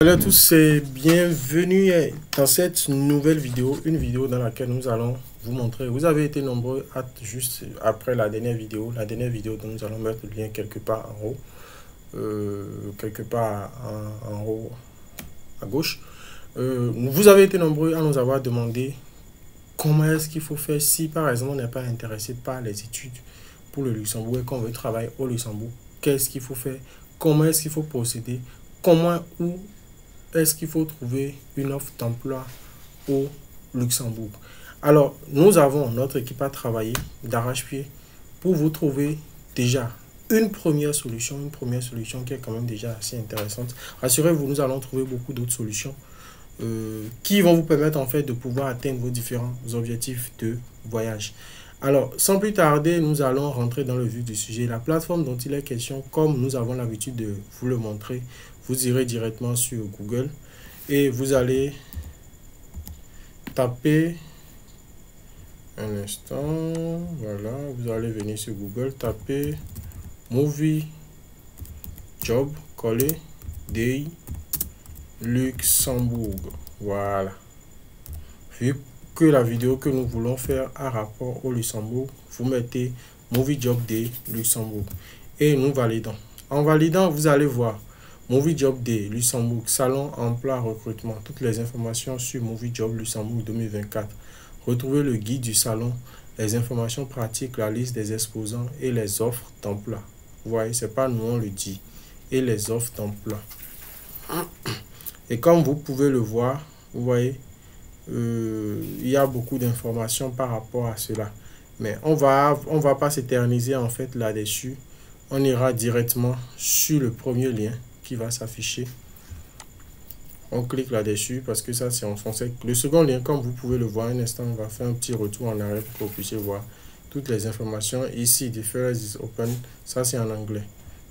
Salut à tous et bienvenue dans cette nouvelle vidéo, une vidéo dans laquelle nous allons vous montrer. Vous avez été nombreux juste après la dernière vidéo dont nous allons mettre le lien quelque part en haut, en haut à gauche. Vous avez été nombreux à nous avoir demandé comment est-ce qu'il faut faire si par exemple on n'est pas intéressé par les études pour le Luxembourg et qu'on veut travailler au Luxembourg. Qu'est-ce qu'il faut faire? Comment est-ce qu'il faut procéder? Où est-ce qu'il faut trouver une offre d'emploi au Luxembourg? Alors, nous avons notre équipe à travailler d'arrache-pied pour vous trouver déjà une première solution qui est quand même déjà assez intéressante. Rassurez-vous, nous allons trouver beaucoup d'autres solutions qui vont vous permettre en fait de pouvoir atteindre vos différents objectifs de voyage. Alors, sans plus tarder, nous allons rentrer dans le vif du sujet. La plateforme dont il est question, comme nous avons l'habitude de vous le montrer, vous irez directement sur Google et vous allez taper un instant, voilà, vous allez venir sur Google, taper Movie Job, coller, DI, Luxembourg, voilà. Vu que la vidéo que nous voulons faire a rapport au Luxembourg, vous mettez Movie Job Day Luxembourg et nous validons. En validant, vous allez voir Movie Job Day Luxembourg, salon, emploi, recrutement. Toutes les informations sur Movie Job Luxembourg 2024. Retrouvez le guide du salon, les informations pratiques, la liste des exposants et les offres d'emploi. Vous voyez, c'est pas nous on le dit. Et les offres d'emploi. Et comme vous pouvez le voir, vous voyez, il y a beaucoup d'informations par rapport à cela. Mais on va pas s'éterniser en fait là-dessus. On ira directement sur le premier lien qui va s'afficher. On clique là-dessus parce que ça c'est en français. Le second lien, comme vous pouvez le voir, un instant, on va faire un petit retour en arrière pour que vous puissiez voir toutes les informations. Ici, Deferred is open, ça c'est en anglais.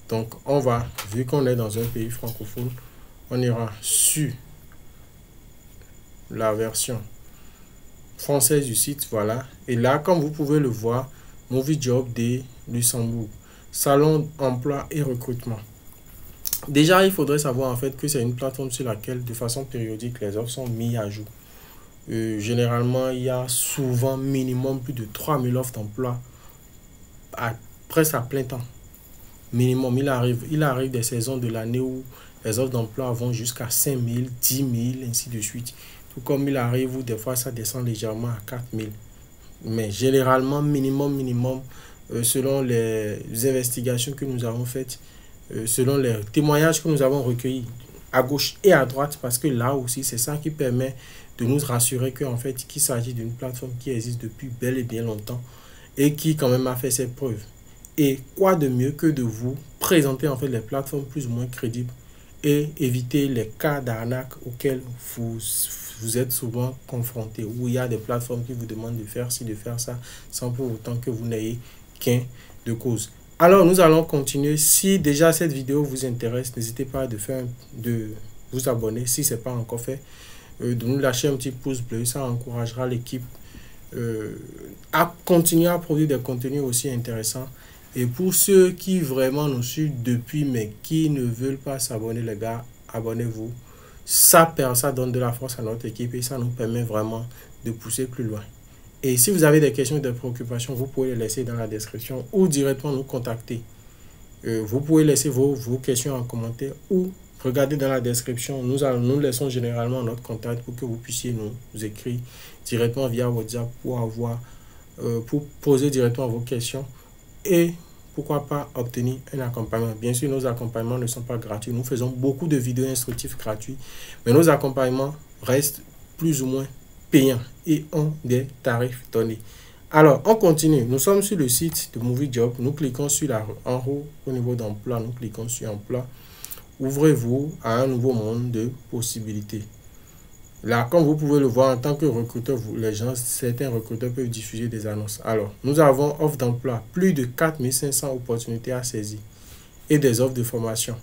Donc on va, vu qu'on est dans un pays francophone, on ira sur la version française du site, voilà. Et là, comme vous pouvez le voir, Movie Job Day Luxembourg, salon emploi et recrutement. Déjà, il faudrait savoir en fait que c'est une plateforme sur laquelle de façon périodique les offres sont mises à jour. Généralement, il y a souvent minimum plus de 3000 offres d'emploi presque à plein temps. Minimum, il arrive des saisons de l'année où les offres d'emploi vont jusqu'à 5000, 10 000, ainsi de suite. Tout comme il arrive où des fois ça descend légèrement à 4000. Mais généralement, minimum, selon les investigations que nous avons faites, selon les témoignages que nous avons recueillis à gauche et à droite, parce que là aussi, c'est ça qui permet de nous rassurer qu'en fait, qu'il s'agit d'une plateforme qui existe depuis bel et bien longtemps et qui quand même a fait ses preuves. Et quoi de mieux que de vous présenter en fait les plateformes plus ou moins crédibles et éviter les cas d'arnaque auxquels vous êtes souvent confrontés, où il y a des plateformes qui vous demandent de faire ci, de faire ça, sans pour autant que vous n'ayez qu'un de cause. Alors, nous allons continuer. Si déjà cette vidéo vous intéresse, n'hésitez pas de vous abonner si ce n'est pas encore fait, de nous lâcher un petit pouce bleu, ça encouragera l'équipe à continuer à produire des contenus aussi intéressants. Et pour ceux qui vraiment nous suivent depuis mais qui ne veulent pas s'abonner, les gars, abonnez-vous. Ça donne de la force à notre équipe et ça nous permet vraiment de pousser plus loin. Et si vous avez des questions, des préoccupations, vous pouvez les laisser dans la description ou directement nous contacter. Vous pouvez laisser vos questions en commentaire ou regardez dans la description. Nous laissons généralement notre contact pour que vous puissiez nous écrire directement via WhatsApp pour poser directement vos questions et pourquoi pas obtenir un accompagnement. Bien sûr, nos accompagnements ne sont pas gratuits. Nous faisons beaucoup de vidéos instructives gratuites, mais nos accompagnements restent plus ou moins payants et ont des tarifs donnés. Alors, on continue. Nous sommes sur le site de Movie Job. Nous cliquons sur en haut au niveau d'emploi. Nous cliquons sur emploi. Ouvrez-vous à un nouveau monde de possibilités. Là, comme vous pouvez le voir, en tant que recruteur, certains recruteurs peuvent diffuser des annonces. Alors, nous avons offre d'emploi, plus de 4500 opportunités à saisir et des offres de formation.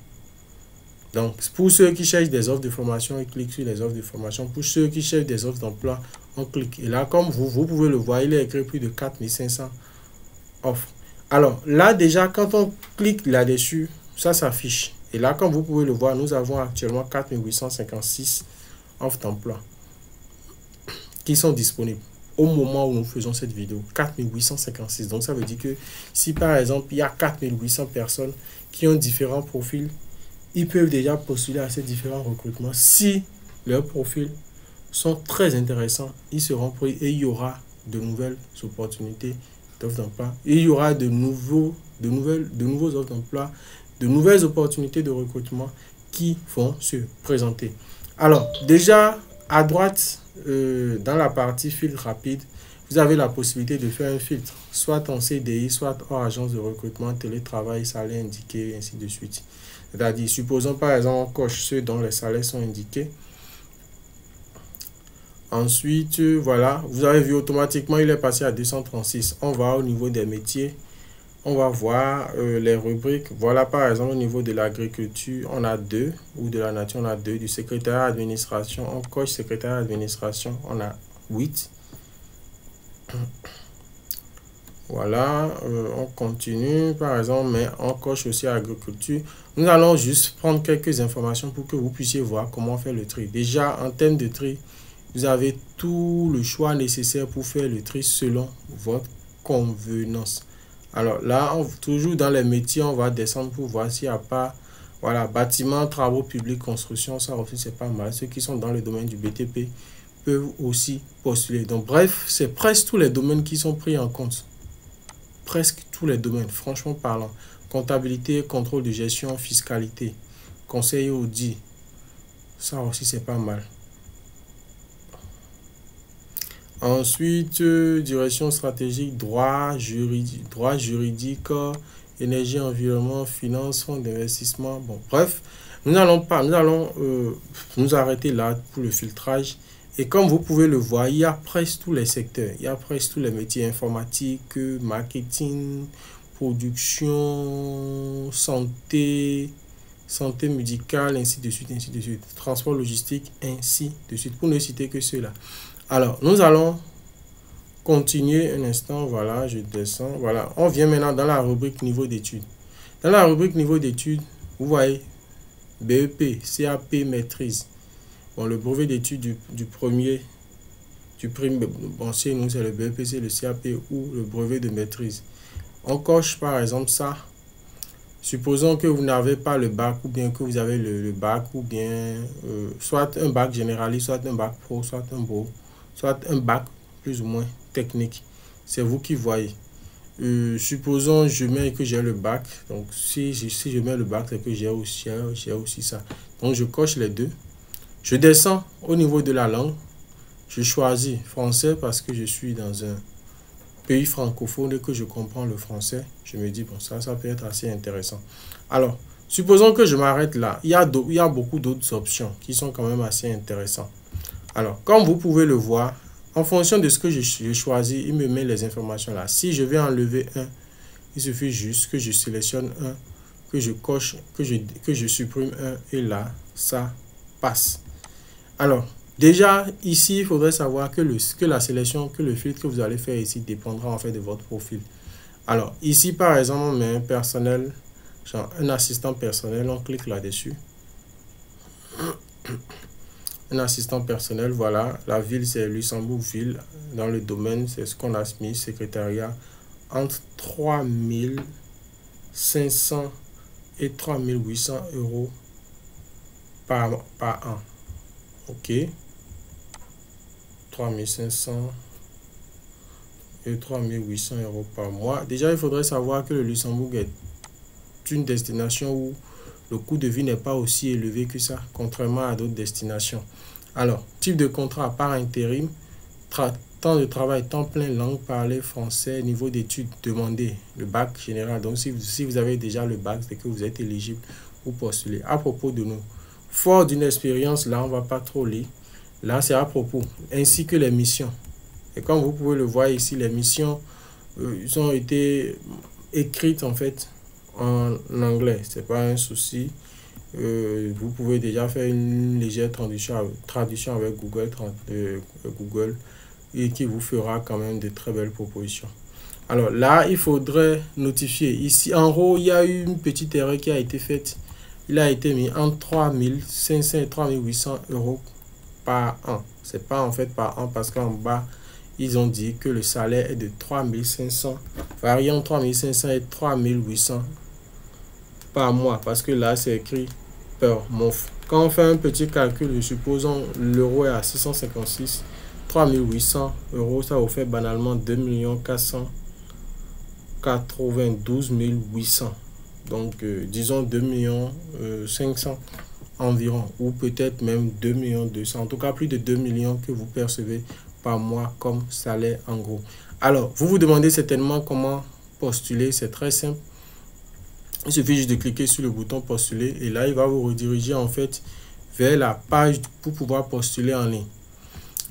Donc, pour ceux qui cherchent des offres de formation, ils cliquent sur les offres de formation. Pour ceux qui cherchent des offres d'emploi, on clique. Et là, comme vous pouvez le voir, il est écrit plus de 4500 offres. Alors, là, déjà, quand on clique là-dessus, ça s'affiche. Et là, comme vous pouvez le voir, nous avons actuellement 4856 offres d'emploi qui sont disponibles au moment où nous faisons cette vidéo. 4856. Donc, ça veut dire que si par exemple, il y a 4800 personnes qui ont différents profils, ils peuvent déjà postuler à ces différents recrutements. Si leurs profils sont très intéressants, ils seront pris et il y aura de nouvelles opportunités d'offres d'emploi. Il y aura de nouveaux offres d'emploi, de nouvelles opportunités de recrutement qui vont se présenter. Alors, déjà, à droite, dans la partie filtre rapide, vous avez la possibilité de faire un filtre, soit en CDI, soit hors agence de recrutement, télétravail, salaire indiqué, et ainsi de suite. C'est-à-dire, supposons par exemple, on coche ceux dont les salaires sont indiqués. Ensuite, voilà, vous avez vu automatiquement, il est passé à 236. On va au niveau des métiers. On va voir les rubriques. Voilà, par exemple, au niveau de l'agriculture, on a 2, ou de la nature, on a 2. Du secrétariat administration, on coche secrétariat administration, on a 8. Voilà, on continue, par exemple, mais on coche aussi agriculture. Nous allons juste prendre quelques informations pour que vous puissiez voir comment faire le tri. Déjà, en termes de tri, vous avez tout le choix nécessaire pour faire le tri selon votre convenance. Alors là, toujours dans les métiers, on va descendre pour voir s'il n'y a pas, voilà, bâtiment, travaux publics, construction, ça aussi c'est pas mal. Ceux qui sont dans le domaine du BTP peuvent aussi postuler. Donc bref, c'est presque tous les domaines qui sont pris en compte. Presque tous les domaines, franchement parlant. Comptabilité, contrôle de gestion, fiscalité, conseil audit, ça aussi c'est pas mal. Ensuite, direction stratégique, droit juridique, énergie, environnement, finance, fonds d'investissement. Bon, bref, nous allons nous arrêter là pour le filtrage. Et comme vous pouvez le voir, il y a presque tous les secteurs. Il y a presque tous les métiers informatiques, marketing, production, santé médicale, ainsi de suite, transport logistique, ainsi de suite, pour ne citer que ceux-là. Alors, nous allons continuer un instant. Voilà, je descends. Voilà, on vient maintenant dans la rubrique niveau d'études. Dans la rubrique niveau d'études, vous voyez BEP, CAP, maîtrise. Bon, le brevet d'études du premier, bon, chez nous, c'est le BEP, c'est le CAP ou le brevet de maîtrise. On coche par exemple ça. Supposons que vous n'avez pas le bac ou bien que vous avez le bac ou bien soit un bac généraliste, soit un bac pro, soit un beau, soit un bac plus ou moins technique. C'est vous qui voyez. Supposons je mets que j'ai le bac. Donc si je mets le bac, c'est que j'ai aussi ça. Donc je coche les deux. Je descends au niveau de la langue. Je choisis français parce que je suis dans un pays francophone et que je comprends le français. Je me dis, bon, ça peut être assez intéressant. Alors, supposons que je m'arrête là. Il y a beaucoup d'autres options qui sont quand même assez intéressantes. Alors, comme vous pouvez le voir, en fonction de ce que je choisis, il me met les informations là. Si je vais enlever un, il suffit juste que je sélectionne un, que je coche, que je supprime un et là, ça passe. Alors, déjà, ici, il faudrait savoir que la sélection, que le filtre que vous allez faire ici dépendra en fait de votre profil. Alors, ici, par exemple, on met un personnel, genre un assistant personnel, on clique là-dessus. Un assistant personnel, voilà. La ville, c'est Luxembourg-Ville. Dans le domaine, c'est ce qu'on a mis, secrétariat, entre 3500 et 3800 euros par an. Ok. 3500 et 3800 euros par mois. Déjà, il faudrait savoir que le Luxembourg est une destination où le coût de vie n'est pas aussi élevé que ça, contrairement à d'autres destinations. Alors, type de contrat par intérim, temps de travail, temps plein, langue parlée, français, niveau d'études demandé, le bac général. Donc, si vous avez déjà le bac, c'est que vous êtes éligible pour postuler. À propos de nous, fort d'une expérience, là, on ne va pas trop lire. Là, c'est à propos, ainsi que les missions. Et comme vous pouvez le voir ici, les missions, ils ont été écrites en fait en anglais. C'est pas un souci. Vous pouvez déjà faire une légère traduction avec Google et qui vous fera quand même de très belles propositions. Alors là, il faudrait notifier. Ici, en haut, il y a eu une petite erreur qui a été faite. il a été mis entre 3500 et 3800 euros par an. C'est pas en fait par an parce qu'en bas, ils ont dit que le salaire est de 3500, variant 3500 et 3800 par mois parce que là, c'est écrit per month. Quand on fait un petit calcul, supposons l'euro est à 656, 3800 euros, ça vous fait banalement 2 492 800. Donc, disons 2 500 environ, ou peut-être même 2 200. En tout cas, plus de 2 millions que vous percevez par mois comme salaire en gros. Alors, vous vous demandez certainement comment postuler. C'est très simple. Il suffit juste de cliquer sur le bouton postuler et là, il va vous rediriger en fait vers la page pour pouvoir postuler en ligne.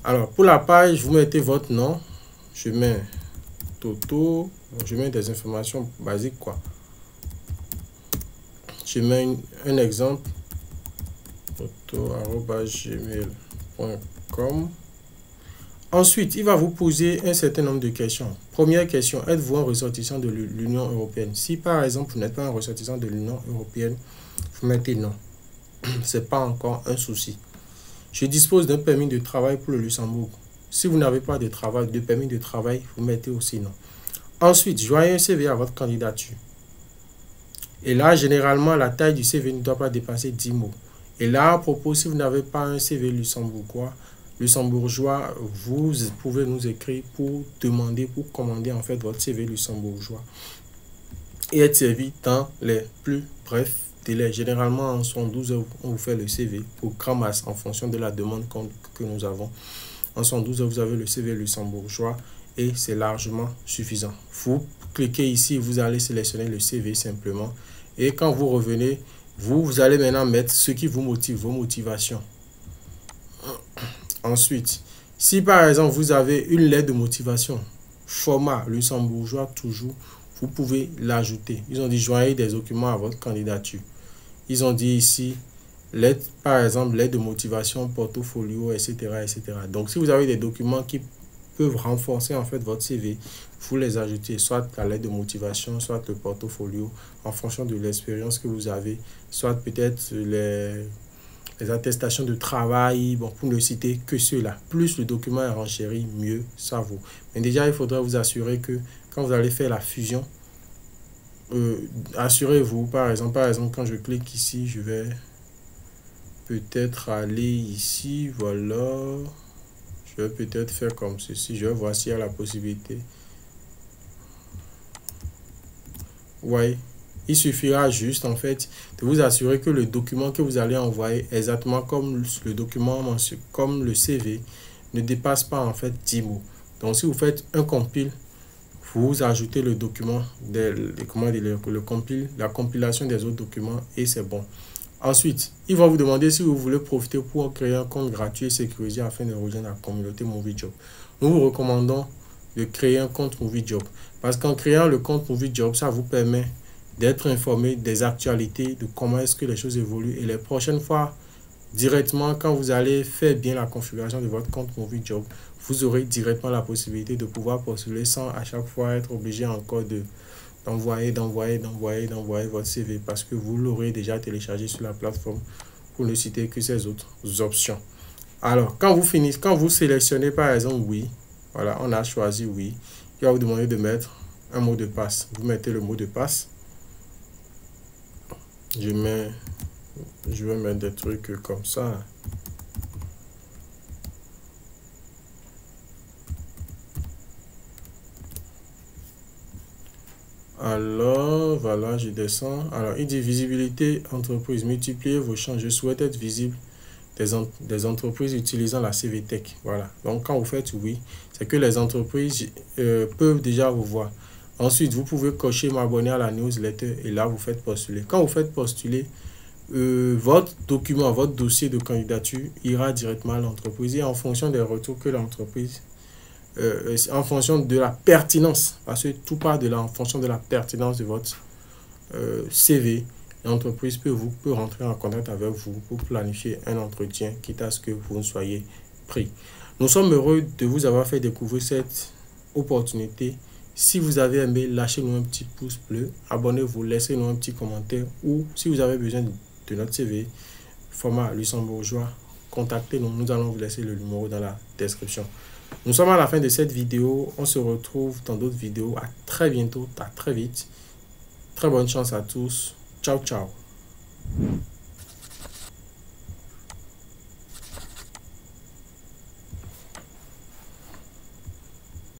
Alors, pour la page, vous mettez votre nom. Je mets Toto. Je mets des informations basiques, quoi. Je mets un exemple. Toto@gmail.com. Ensuite, il va vous poser un certain nombre de questions. Première question, êtes-vous un ressortissant de l'Union européenne? Si par exemple, vous n'êtes pas un ressortissant de l'Union européenne, vous mettez non. Ce n'est pas encore un souci. Je dispose d'un permis de travail pour le Luxembourg. Si vous n'avez pas de permis de travail, vous mettez aussi non. Ensuite, joignez un CV à votre candidature. Et là, généralement, la taille du CV ne doit pas dépasser 10 mots. Et là, à propos, si vous n'avez pas un CV luxembourgeois, vous pouvez nous écrire pour demander, pour commander en fait votre CV luxembourgeois et être servi dans les plus brefs délais. Généralement, en 72 heures, on vous fait le CV pour grand masse en fonction de la demande que nous avons. En 72 heures, vous avez le CV luxembourgeois et c'est largement suffisant. Vous cliquez ici, vous allez sélectionner le CV simplement et quand vous revenez, vous allez maintenant mettre ce qui vous motive, vos motivations. Ensuite, si par exemple vous avez une lettre de motivation, format luxembourgeois toujours, vous pouvez l'ajouter. Ils ont dit joignez des documents à votre candidature. Ils ont dit ici, lettre, par exemple, lettre de motivation, portfolio, etc., etc. Donc, si vous avez des documents qui peuvent renforcer en fait votre CV, vous les ajoutez, soit la lettre de motivation, soit le portfolio, en fonction de l'expérience que vous avez, soit peut-être les attestations de travail, bon, pour ne citer que ceux-là. Plus le document est renchéri, mieux ça vaut. Mais déjà, il faudra vous assurer que quand vous allez faire la fusion, assurez-vous, par exemple, quand je clique ici, je vais peut-être aller ici, voilà. Je vais peut-être faire comme ceci, je vais voir s'il y a la possibilité. Ouais. Il suffira juste en fait de vous assurer que le document que vous allez envoyer, exactement comme le document mentionné, comme le CV, ne dépasse pas en fait 10 mots. Donc si vous faites un compile, vous ajoutez le document, la compilation des autres documents et c'est bon. Ensuite, il va vous demander si vous voulez profiter pour créer un compte gratuit et sécurisé afin de rejoindre la communauté MovieJob. Nous vous recommandons de créer un compte MovieJob parce qu'en créant le compte MovieJob, ça vous permet d'être informé des actualités, de comment est-ce que les choses évoluent. Et les prochaines fois, directement, quand vous allez faire bien la configuration de votre compte MovieJob, vous aurez directement la possibilité de pouvoir postuler sans à chaque fois être obligé encore d'envoyer votre CV parce que vous l'aurez déjà téléchargé sur la plateforme pour ne citer que ces autres options. Alors, quand vous sélectionnez par exemple oui, voilà, on a choisi oui, il va vous demander de mettre un mot de passe. Vous mettez le mot de passe. Je vais mettre des trucs comme ça. Alors, voilà, je descends. Alors, il dit visibilité entreprise. Multipliez vos champs. Je souhaite être visible des entreprises utilisant la CVTech. Voilà. Donc, quand vous faites oui, c'est que les entreprises peuvent déjà vous voir. Ensuite, vous pouvez cocher m'abonner à la newsletter et là, vous faites postuler. Quand vous faites postuler, votre document, votre dossier de candidature ira directement à l'entreprise et en fonction des retours que l'entreprise, en fonction de la pertinence, parce que tout part en fonction de la pertinence de votre CV, l'entreprise peut rentrer en contact avec vous pour planifier un entretien, quitte à ce que vous ne soyez pris. Nous sommes heureux de vous avoir fait découvrir cette opportunité. Si vous avez aimé, lâchez-nous un petit pouce bleu, abonnez-vous, laissez-nous un petit commentaire ou si vous avez besoin de notre CV, format luxembourgeois, contactez-nous. Nous allons vous laisser le numéro dans la description. Nous sommes à la fin de cette vidéo. On se retrouve dans d'autres vidéos. À très bientôt, à très vite. Très bonne chance à tous. Ciao, ciao.